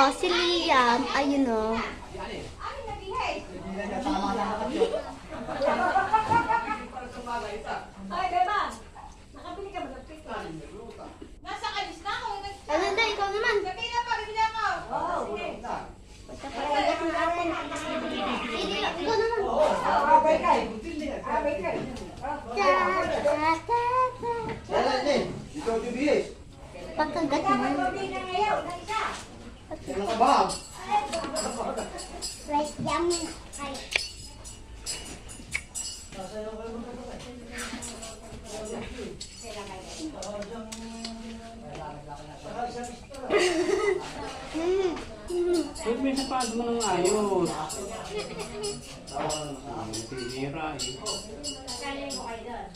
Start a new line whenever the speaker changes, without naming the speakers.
Oh, si Liam, ayun o.
Ay, beba! Nakabili ka ba ng pito? Nasa kalis na ako.
Ano na, ikaw naman.
Gabi na pa, bibili ako. Oo, sige.
Pagkapalit na ako. Hindi, ikaw naman.
Abay ka. Abay ka.
Ikaw yung bihis.
Pagkagat mo.
Gabi na ngayon, na isa.
Kailan ka ba?
Right, yum. Ay.
Huwag may napad mo ng ayos. Tinira eh.
Sali mo kayo doon.